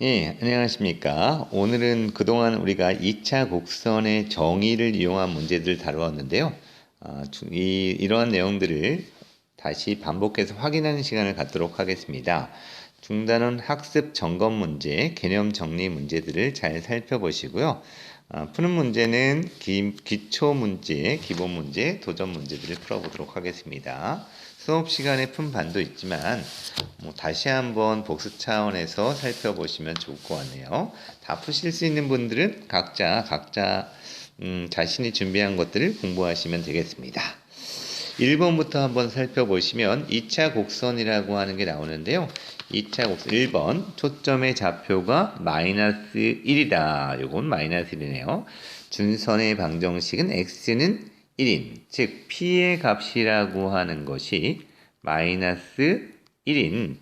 예, 안녕하십니까. 오늘은 그동안 우리가 2차 곡선의 정의를 이용한 문제들을 다루었는데요. 이러한 내용들을 다시 반복해서 확인하는 시간을 갖도록 하겠습니다. 중단원 학습 점검 문제, 개념 정리 문제들을 잘 살펴보시고요. 푸는 문제는 기초 문제, 기본 문제, 도전 문제들을 풀어보도록 하겠습니다. 수업 시간에 푼 반도 있지만 다시 한번 복습 차원에서 살펴보시면 좋을 것 같네요. 다 푸실 수 있는 분들은 각자 자신이 준비한 것들을 공부하시면 되겠습니다. 1번부터 한번 살펴보시면 2차 곡선이라고 하는 게 나오는데요. 2차 곡선 1번 초점의 좌표가 마이너스 1이다. 요건 마이너스 1이네요. 준선의 방정식은 x는 1인, 즉 p의 값이라고 하는 것이 마이너스 1인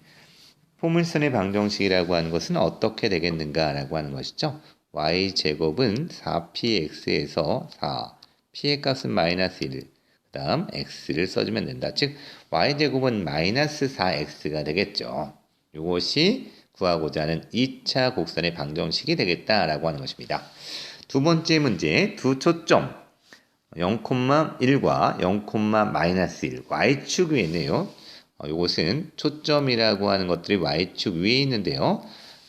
포물선의 방정식이라고 하는 것은 어떻게 되겠는가 라고 하는 것이죠. y제곱은 4px에서 4, p의 값은 마이너스 1, 그 다음 x를 써주면 된다. 즉 y제곱은 마이너스 4x가 되겠죠. 이것이 구하고자 하는 2차 곡선의 방정식이 되겠다라고 하는 것입니다. 두 번째 문제, 두 초점 0,1과 0,-1 y축 위에 있네요. 이것은 초점이라고 하는 것들이 y축 위에 있는데요.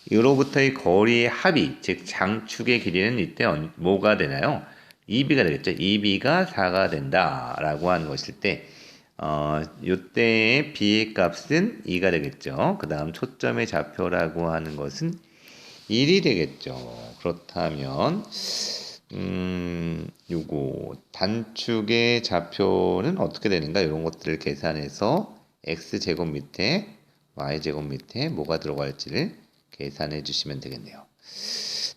이로부터의 거리의 합이, 즉 장축의 길이는 이때 뭐가 되나요? 2b가 되겠죠. 2b가 4가 된다라고 하는 것일 때 이때의 b의 값은 2가 되겠죠. 그 다음 초점의 좌표라고 하는 것은 1이 되겠죠. 그렇다면 요거 단축의 좌표는 어떻게 되는가 이런 것들을 계산해서 x제곱 밑에 y제곱 밑에 뭐가 들어갈지를 계산해 주시면 되겠네요.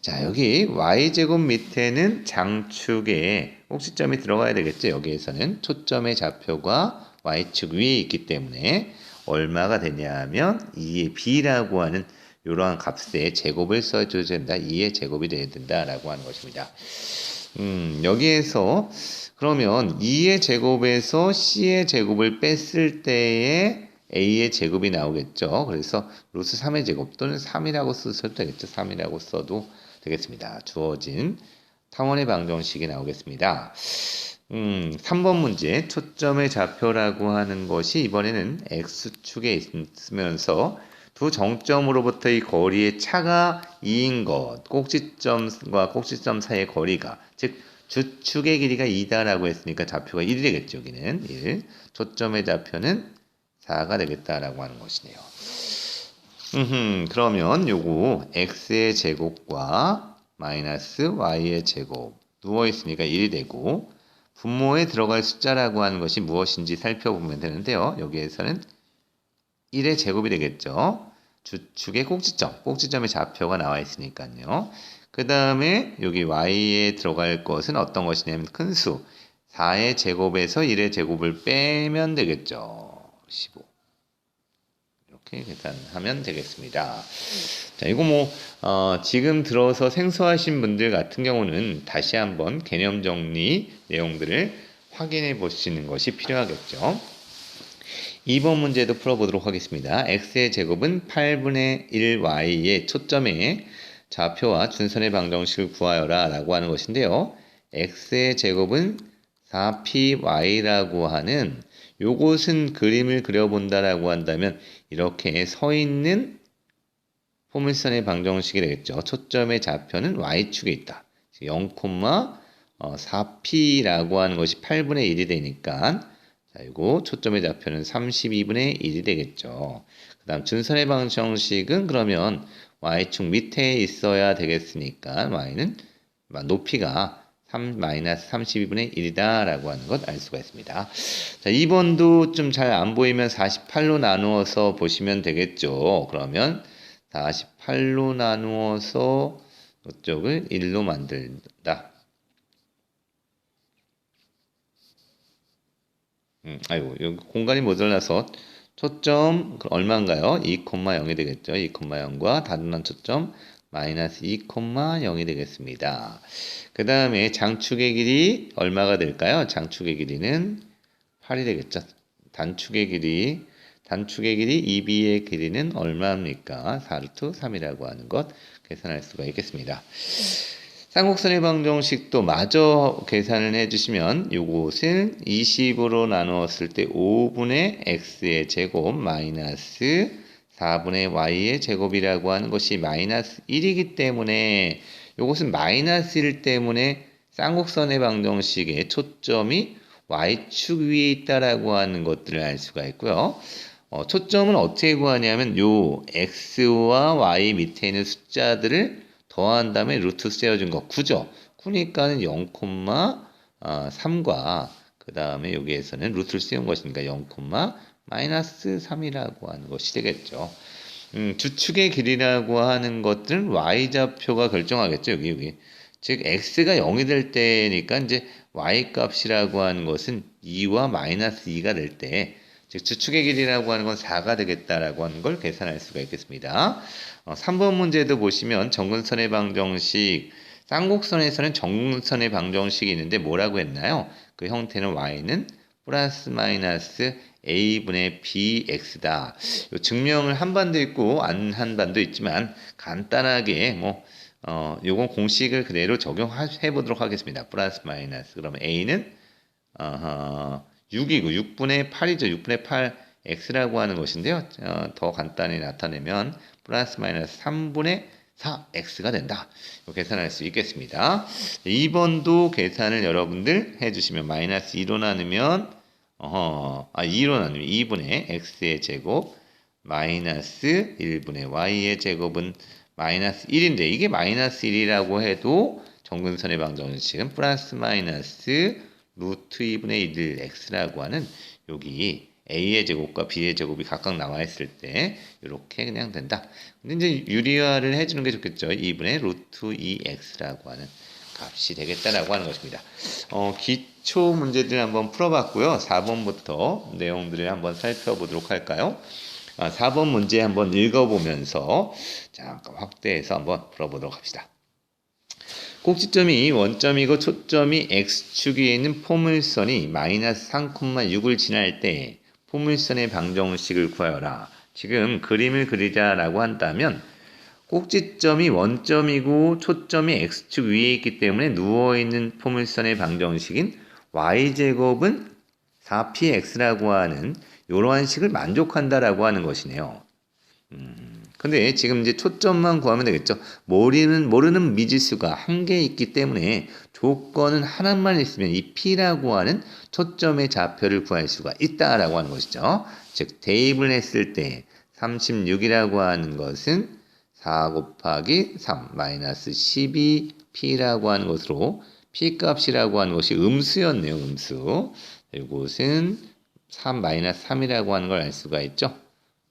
자, 여기 y제곱 밑에는 장축에 꼭지점이 들어가야 되겠죠. 여기에서는 초점의 좌표가 y축 위에 있기 때문에 얼마가 되냐면 2의 b라고 하는 이러한 값의 제곱을 써줘야 된다. 2의 제곱이 돼야 된다라고 하는 것입니다. 여기에서 그러면 2의 제곱에서 c의 제곱을 뺐을 때에 a의 제곱이 나오겠죠. 그래서 루트 3의 제곱 또는 3이라고 써도 되겠죠. 3이라고 써도 되겠습니다. 주어진 타원의 방정식이 나오겠습니다. 3번 문제 초점의 좌표라고 하는 것이 이번에는 x축에 있으면서 두 정점으로부터의 거리의 차가 2인 것, 꼭지점과 꼭지점 사이의 거리가, 즉 주축의 길이가 2다라고 했으니까 좌표가 1이 되겠죠. 여기는 1. 초점의 좌표는 4가 되겠다라고 하는 것이네요. 그러면 요거 x의 제곱과 마이너스 y의 제곱 누워있으니까 1이 되고 분모에 들어갈 숫자라고 하는 것이 무엇인지 살펴보면 되는데요. 여기에서는 1의 제곱이 되겠죠. 주축의 꼭지점의 좌표가 나와 있으니까요. 그 다음에 여기 y에 들어갈 것은 어떤 것이냐면 큰수 4의 제곱에서 1의 제곱을 빼면 되겠죠. 15. 이렇게 계산하면 되겠습니다. 자, 이거 지금 들어서 생소하신 분들 같은 경우는 다시 한번 개념 정리 내용들을 확인해 보시는 것이 필요하겠죠. 2번 문제도 풀어보도록 하겠습니다. x의 제곱은 8분의 1y의 초점의 좌표와 준선의 방정식을 구하여라 라고 하는 것인데요. x의 제곱은 4py라고 하는 요것은 그림을 그려본다라고 한다면 이렇게 서 있는 포물선의 방정식이 되겠죠. 초점의 좌표는 y축에 있다. 0,4p라고 하는 것이 8분의 1이 되니까 자, 이거 초점의 좌표는 32분의 1이 되겠죠. 그 다음 준선의 방정식은 그러면 y축 밑에 있어야 되겠으니까 y는 높이가 마이너스 32분의 1이다 라고 하는 것 알 수가 있습니다. 자, 2번도 좀 잘 안 보이면 48로 나누어서 보시면 되겠죠. 그러면 48로 나누어서 이쪽을 1로 만든다. 아이고, 여기 공간이 모자라서 초점 얼마인가요? 2,0이 되겠죠. 2,0과 다른 초점 마이너스 2,0이 되겠습니다. 그 다음에 장축의 길이 얼마가 될까요? 장축의 길이는 8이 되겠죠. 단축의 길이 단축의 길이 2b의 길이는 얼마입니까? 4루트 3이라고 하는 것 계산할 수가 있겠습니다. 쌍곡선의 방정식도 마저 계산을 해주시면 요것을 20으로 나누었을 때 5분의 x의 제곱 마이너스 4분의 y의 제곱이라고 하는 것이 마이너스 1이기 때문에 요것은 마이너스 1 때문에 쌍곡선의 방정식의 초점이 y축 위에 있다라고 하는 것들을 알 수가 있고요. 초점은 어떻게 구하냐면 요 x와 y 밑에 있는 숫자들을 더한 다음에 루트 세워준 거 9죠. 9니까는 0,3과 그 다음에 여기에서는 루트를 세운 것이니까 0, 마이너스 3이라고 하는 것이 되겠죠. 주축의 길이라고 하는 것들은 y좌표가 결정하겠죠. 여기. 즉 x가 0이 될 때니까 이제 y 값이라고 하는 것은 2와 마이너스 2가 될 때, 즉 주축의 길이라고 하는 건 4가 되겠다라고 하는 걸 계산할 수가 있겠습니다. 3번 문제도 보시면 정근선의 방정식, 쌍곡선에서는 정근선의 방정식이 있는데 뭐라고 했나요? 그 형태는 y는 플러스 마이너스 a분의 bx다. 요 증명을 한 반도 있고 안 한 반도 있지만 간단하게 요건 공식을 그대로 적용해 보도록 하겠습니다. 플러스 마이너스. 그러면 a는 6이고 6분의 8이죠. 6분의 8 x라고 하는 것인데요. 더 간단히 나타내면 플러스 마이너스 3분의 4x가 된다. 계산할 수 있겠습니다. 2번도 계산을 여러분들 해주시면 마이너스 2로 나누면 2로 나누면 2분의 x의 제곱 마이너스 1분의 y의 제곱은 마이너스 1인데 이게 마이너스 1이라고 해도 정근선의 방정식은 플러스 마이너스 루트 2분의 1 x라고 하는 여기 a의 제곱과 b의 제곱이 각각 나와 있을 때 이렇게 그냥 된다. 근데 이제 유리화를 해주는 게 좋겠죠. 2분의 루트 2x라고 하는 값이 되겠다라고 하는 것입니다. 기초 문제들 한번 풀어봤고요. 4번부터 내용들을 한번 살펴보도록 할까요? 4번 문제 한번 읽어보면서 잠깐 확대해서 한번 풀어보도록 합시다. 꼭지점이 원점이고 초점이 x축 위에 있는 포물선이 마이너스 3,6을 지날 때 포물선의 방정식을 구하여라. 지금 그림을 그리자라고 한다면 꼭지점이 원점이고 초점이 x축 위에 있기 때문에 누워있는 포물선의 방정식인 y제곱은 4px라고 하는 이러한 식을 만족한다라고 하는 것이네요. 근데 지금 이제 초점만 구하면 되겠죠. 모르는 미지수가 한 개 있기 때문에 조건은 하나만 있으면 이 p라고 하는 초점의 좌표를 구할 수가 있다라고 하는 것이죠. 즉 대입을 했을 때 36이라고 하는 것은 4 곱하기 3 마이너스 12p라고 하는 것으로 p 값이라고 하는 것이 음수였네요. 음수. 이것은 3 마이너스 3이라고 하는 걸 알 수가 있죠.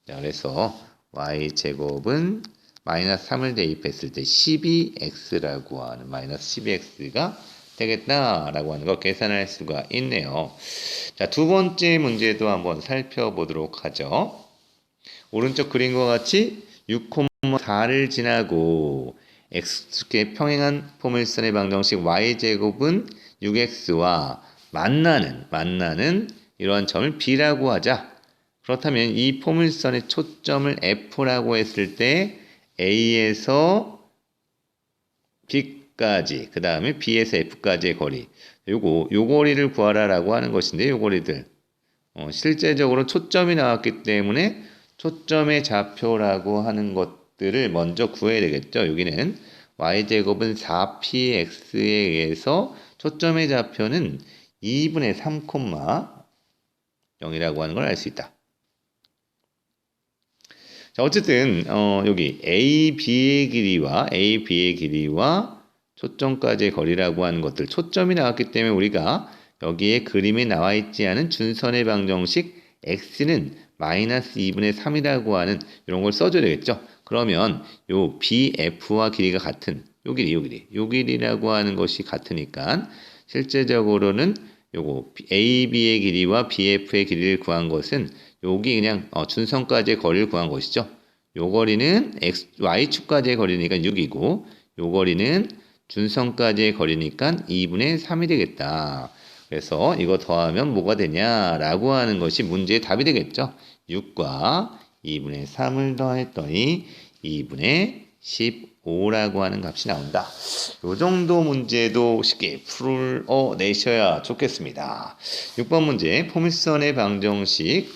자, 그래서 y제곱은 마이너스 3을 대입했을 때 12x라고 하는 마이너스 12x가 되겠다라고 하는 거 계산할 수가 있네요. 자, 두 번째 문제도 한번 살펴보도록 하죠. 오른쪽 그림과 같이 6,4를 지나고 x축에 평행한 포물선의 방정식 y제곱은 6x와 만나는 이러한 점을 b라고 하자. 그렇다면 이 포물선의 초점을 F라고 했을 때 A에서 B까지, 그 다음에 B에서 F까지의 거리. 요 거리를 구하라라고 하는 것인데, 요 거리들. 실제적으로 초점이 나왔기 때문에 초점의 좌표라고 하는 것들을 먼저 구해야 되겠죠. 여기는 Y제곱은 4px에 의해서 초점의 좌표는 2분의 3,0이라고 하는 걸 알 수 있다. 자, 어쨌든 여기 AB의 길이와 초점까지의 거리라고 하는 것들, 초점이 나왔기 때문에 우리가 여기에 그림에 나와 있지 않은 준선의 방정식 x는 마이너스 2분의 3이라고 하는 이런 걸 써줘야 되겠죠. 그러면 요 BF와 길이가 같은 요 길이라고 하는 것이 같으니까 실제적으로는 요거 AB의 길이와 BF의 길이를 구한 것은 여기 그냥 준선까지의 거리를 구한 것이죠. 요 거리는 Y축까지의 거리니까 6이고 요 거리는 준선까지의 거리니까 2분의 3이 되겠다. 그래서 이거 더하면 뭐가 되냐라고 하는 것이 문제의 답이 되겠죠. 6과 2분의 3을 더했더니 2분의 15라고 하는 값이 나온다. 요 정도 문제도 쉽게 풀어내셔야 좋겠습니다. 6번 문제, 포물선의 방정식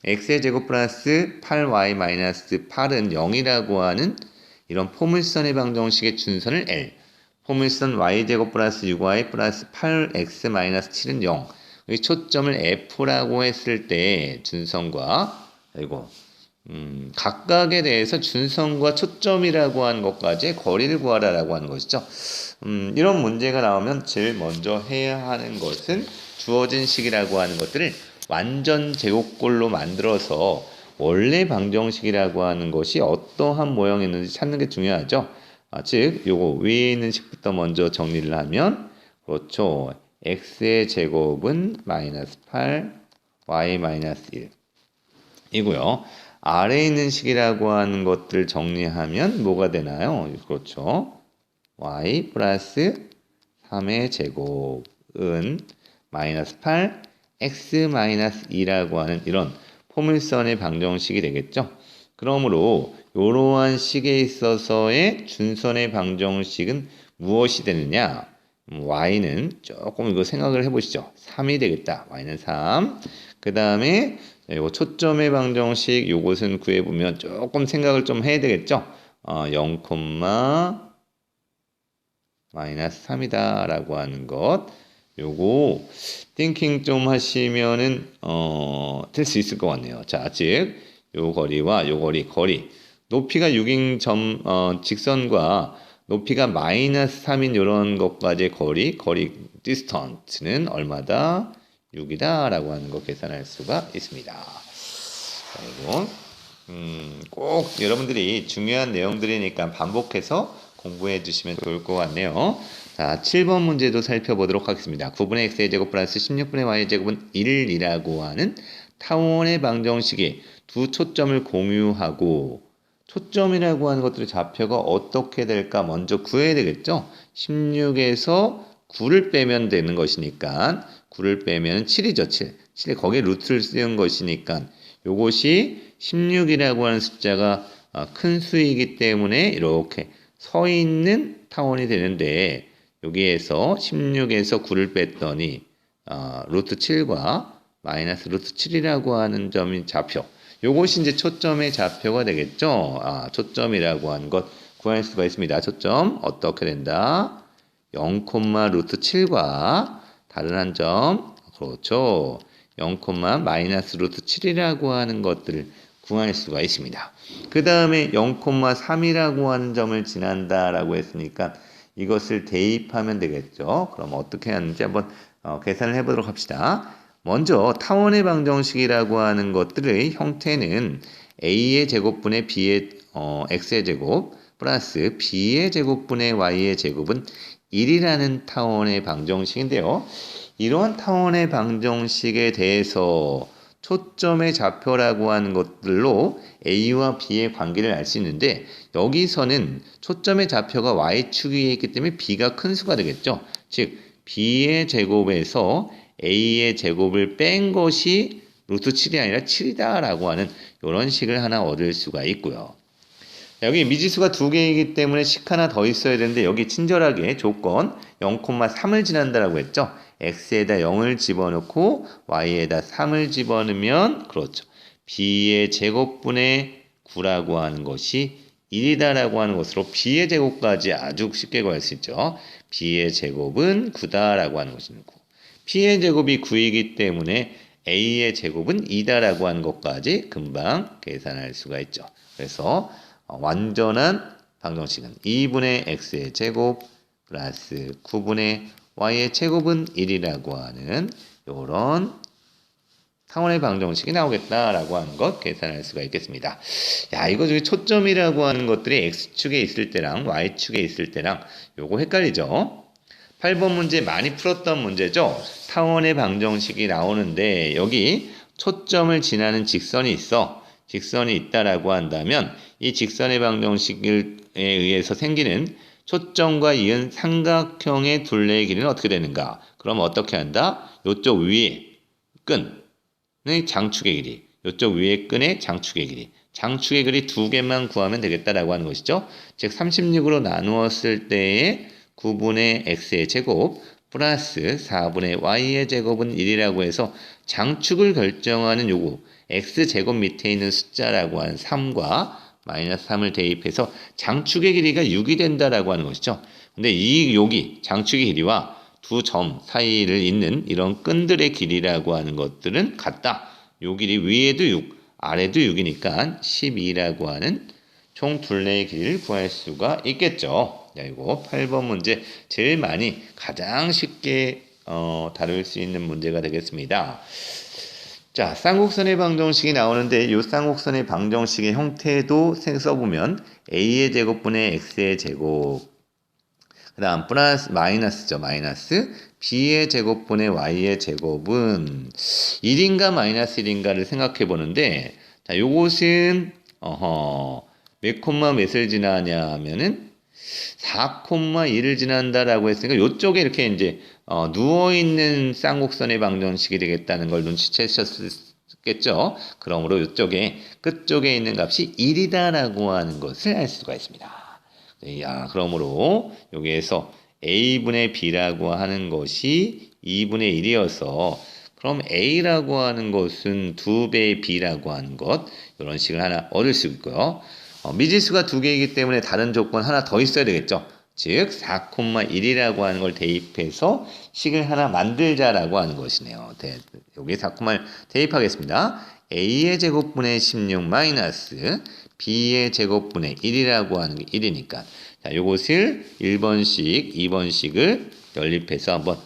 x의 제곱 플러스 8y 마이너스 8은 0이라고 하는 이런 포물선의 방정식의 준선을 L, 포물선 y제곱 플러스 6y 플러스 8x 마이너스 7은 0, 여기 초점을 F라고 했을 때 준선과 그리고 각각에 대해서 준선과 초점이라고 하는 것까지 거리를 구하라라고 하는 것이죠. 이런 문제가 나오면 제일 먼저 해야 하는 것은 주어진 식이라고 하는 것들을 완전 제곱꼴로 만들어서 원래 방정식이라고 하는 것이 어떠한 모양이었는지 찾는 게 중요하죠. 즉 요거 위에 있는 식부터 먼저 정리를 하면 그렇죠. x의 제곱은 마이너스 8, y 마이너스 1 이고요. 아래에 있는 식이라고 하는 것들 정리하면 뭐가 되나요? 그렇죠. y 플러스 3의 제곱은 마이너스 8, x 마이너스 2라고 하는 이런 포물선의 방정식이 되겠죠. 그러므로 이러한 식에 있어서의 준선의 방정식은 무엇이 되느냐? y는 조금 이거 생각을 해보시죠. 3이 되겠다. y는 3. 그 다음에 요 초점의 방정식 요것은 구해보면 조금 생각을 좀 해야 되겠죠. 0, 마이너스 3이다 라고 하는 것 요거 띵킹 좀 하시면은 될 수 있을 것 같네요. 자, 즉 요 거리와 요 거리 높이가 6인 직선과 높이가 마이너스 3인 이런 것까지의 거리 디스턴스는 얼마다? 6이다 라고 하는 거 계산할 수가 있습니다. 그리고 꼭 여러분들이 중요한 내용들이니까 반복해서 공부해 주시면 좋을 것 같네요. 자, 7번 문제도 살펴보도록 하겠습니다. 9분의 x의 제곱 플러스 16분의 y의 제곱은 1이라고 하는 타원의 방정식이 두 초점을 공유하고 초점이라고 하는 것들의 좌표가 어떻게 될까 먼저 구해야 되겠죠. 16에서 9를 빼면 되는 것이니까 9를 빼면 7이죠. 7에 거기에 루트를 쓰는 것이니까 요것이 16이라고 하는 숫자가 큰 수이기 때문에 이렇게 서 있는 타원이 되는데 여기에서 16에서 9를 뺐더니 루트 7과 마이너스 루트 7이라고 하는 점이 좌표. 요것이 이제 초점의 좌표가 되겠죠. 초점이라고 하는 것 구할 수가 있습니다. 초점 어떻게 된다? 0, 루트 7과 다른 한 점, 그렇죠. 0, 마이너스 루트 7이라고 하는 것들을 구할 수가 있습니다. 그 다음에 0,3이라고 하는 점을 지난다라고 했으니까 이것을 대입하면 되겠죠. 그럼 어떻게 하는지 한번 계산을 해보도록 합시다. 먼저 타원의 방정식이라고 하는 것들의 형태는 a의 제곱분의 b의 x의 제곱 플러스 b의 제곱분의 y의 제곱은 1이라는 타원의 방정식인데요. 이러한 타원의 방정식에 대해서 초점의 좌표라고 하는 것들로 A와 B의 관계를 알 수 있는데 여기서는 초점의 좌표가 Y축에 있기 때문에 B가 큰 수가 되겠죠. 즉 B의 제곱에서 A의 제곱을 뺀 것이 루트 7이 아니라 7이다 라고 하는 이런 식을 하나 얻을 수가 있고요. 여기 미지수가 두 개이기 때문에 식 하나 더 있어야 되는데 여기 친절하게 조건 0,3을 지난다라고 했죠. x에다 0을 집어넣고 y에다 3을 집어넣으면 그렇죠. b의 제곱분의 9라고 하는 것이 1이다라고 하는 것으로 b의 제곱까지 아주 쉽게 구할 수 있죠. b의 제곱은 9다라고 하는 것은 9. p의 제곱이 9이기 때문에 a의 제곱은 2다라고 하는 것까지 금방 계산할 수가 있죠. 그래서 완전한 방정식은 2분의 x의 제곱 플러스 9분의 y의 제곱은 1이라고 하는 이런 타원의 방정식이 나오겠다라고 하는 것 계산할 수가 있겠습니다. 야, 이거 저기 초점이라고 하는 것들이 x축에 있을 때랑 y축에 있을 때랑 요거 헷갈리죠? 8번 문제 많이 풀었던 문제죠? 타원의 방정식이 나오는데 여기 초점을 지나는 직선이 있어. 직선이 있다라고 한다면 이 직선의 방정식에 의해서 생기는 초점과 이은 삼각형의 둘레의 길이는 어떻게 되는가? 그럼 어떻게 한다? 이쪽 위에 끈의 장축의 길이, 이쪽 위에 끈의 장축의 길이. 장축의 길이 2개만 구하면 되겠다라고 하는 것이죠. 즉 36으로 나누었을 때의 9분의 x의 제곱 플러스 4분의 y의 제곱은 1이라고 해서 장축을 결정하는 요거 x제곱 밑에 있는 숫자라고 하는 3과 마이너스 3을 대입해서 장축의 길이가 6이 된다라고 하는 것이죠. 근데 여기 장축의 길이와 두 점 사이를 잇는 이런 끈들의 길이라고 하는 것들은 같다. 요 길이 위에도 6, 아래도 6이니까 12라고 하는 총 둘레의 길이를 구할 수가 있겠죠. 자, 이거 8번 문제 제일 많이 가장 쉽게 다룰 수 있는 문제가 되겠습니다. 자, 쌍곡선의 방정식이 나오는데 이 쌍곡선의 방정식의 형태도 써보면 a의 제곱분의 x의 제곱 그 다음 플러스 마이너스죠. 마이너스 b의 제곱분의 y의 제곱은 1인가 마이너스 1인가를 생각해 보는데 자, 요것은 몇 콤마 몇을 지나냐 하면은 4,1을 지난다라고 했으니까 요쪽에 이렇게 이제 누워있는 쌍곡선의 방정식이 되겠다는 걸 눈치채셨겠죠. 그러므로 요쪽에 끝쪽에 있는 값이 1이다라고 하는 것을 알 수가 있습니다. 야, 그러므로 여기에서 a분의 b라고 하는 것이 2분의 1이어서 그럼 a라고 하는 것은 2배의 b라고 하는 것 이런 식을 하나 얻을 수 있고요. 미지수가 2개이기 때문에 다른 조건 하나 더 있어야 되겠죠. 즉 4,1이라고 하는 걸 대입해서 식을 하나 만들자라고 하는 것이네요. 여기 4,1 대입하겠습니다. a의 제곱분의 16 마이너스 b의 제곱분의 1이라고 하는 게 1이니까 자, 요것을 1번씩, 2번씩을 연립해서 한번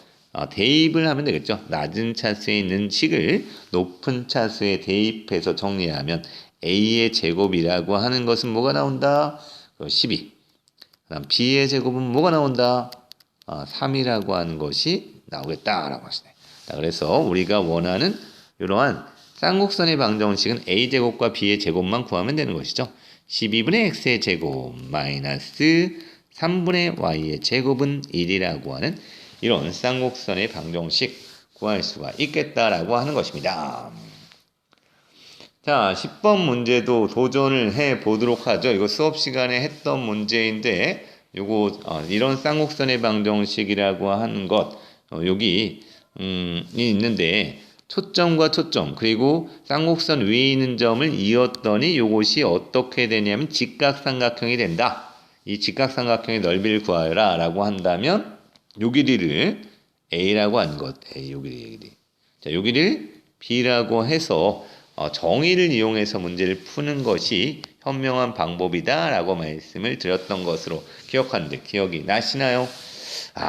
대입을 하면 되겠죠. 낮은 차수에 있는 식을 높은 차수에 대입해서 정리하면 a의 제곱이라고 하는 것은 뭐가 나온다? 12. 그다음 b의 제곱은 뭐가 나온다? 3이라고 하는 것이 나오겠다라고 하시네. 자, 그래서 우리가 원하는 이러한 쌍곡선의 방정식은 a제곱과 b의 제곱만 구하면 되는 것이죠. 12분의 x의 제곱 마이너스 3분의 y의 제곱은 1이라고 하는 이런 쌍곡선의 방정식 구할 수가 있겠다라고 하는 것입니다. 자, 10번 문제도 도전을 해 보도록 하죠. 이거 수업 시간에 했던 문제인데 요거 이런 쌍곡선의 방정식이라고 하는 것 여기 있는데 초점과 초점 그리고 쌍곡선 위에 있는 점을 이었더니 이것이 어떻게 되냐면 직각삼각형이 된다. 이 직각삼각형의 넓이를 구하여라 라고 한다면 요 길이를 a라고 한 것, 요 길이. 자, 요 길이를 b라고 해서 정의를 이용해서 문제를 푸는 것이 현명한 방법이다 라고 말씀을 드렸던 것으로 기억하는데 기억이 나시나요?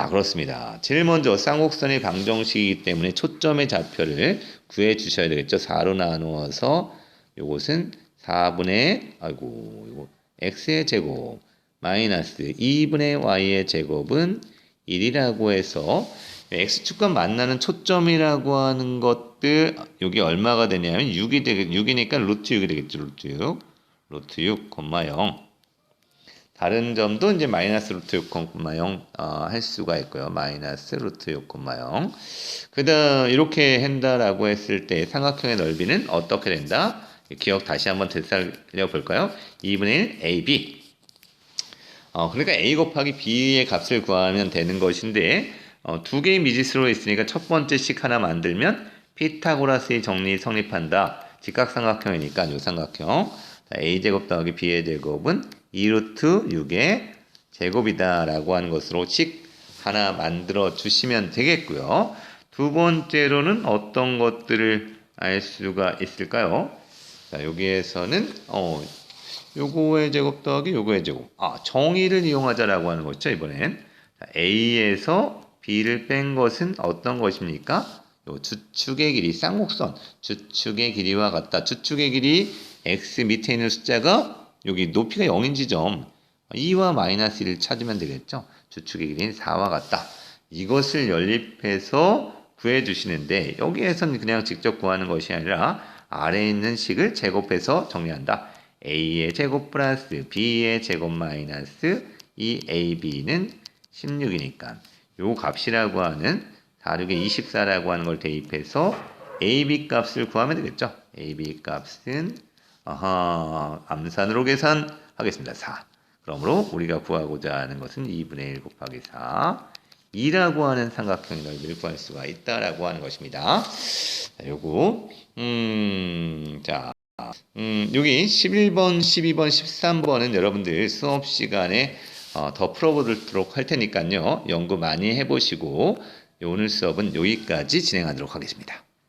그렇습니다. 제일 먼저 쌍곡선의 방정식이기 때문에 초점의 좌표를 구해 주셔야 되겠죠. 4로 나누어서 요것은 4분의 이거 x의 제곱 마이너스 2분의 y의 제곱은 1이라고 해서 x축과 만나는 초점이라고 하는 것들 여기 얼마가 되냐면 6이니까 루트 6이 되겠죠. 루트 6, 0 다른 점도 이제 마이너스 루트 6,0 할 수가 있고요. 마이너스 루트 6,0 그다음 이렇게 한다라고 했을 때 삼각형의 넓이는 어떻게 된다? 기억 다시 한번 되살려 볼까요? 2분의 1 AB 그러니까 A 곱하기 B의 값을 구하면 되는 것인데 두 개의 미지수로 있으니까 첫 번째 식 하나 만들면 피타고라스의 정리 성립한다. 직각삼각형이니까 이 삼각형 A제곱 더하기 B의 제곱은 2루트 6의 제곱이다 라고 하는 것으로 식 하나 만들어 주시면 되겠고요. 두 번째로는 어떤 것들을 알 수가 있을까요? 자, 여기에서는 요거의 제곱 더하기 요거의 제곱 정의를 이용하자라고 하는 거죠. 이번엔 A에서 B를 뺀 것은 어떤 것입니까? 요 주축의 길이 쌍곡선 주축의 길이와 같다. 주축의 길이 X 밑에 있는 숫자가 여기 높이가 0인 지점 2와 마이너스 1을 찾으면 되겠죠. 주축의 길이는 4와 같다. 이것을 연립해서 구해주시는데 여기에서는 그냥 직접 구하는 것이 아니라 아래에 있는 식을 제곱해서 정리한다. a의 제곱 플러스 b의 제곱 마이너스 2ab는 16이니까 요 값이라고 하는 4, 6에 24라고 하는 걸 대입해서 ab 값을 구하면 되겠죠. AB 값은 암산으로 계산하겠습니다. 4. 그러므로 우리가 구하고자 하는 것은 2분의 1 곱하기 4 2라고 하는 삼각형 넓이를 구할 수가 있다라고 하는 것입니다. 자, 요거 여기 11번, 12번, 13번은 여러분들 수업 시간에 더 풀어보도록 할 테니까요. 연구 많이 해보시고 오늘 수업은 여기까지 진행하도록 하겠습니다.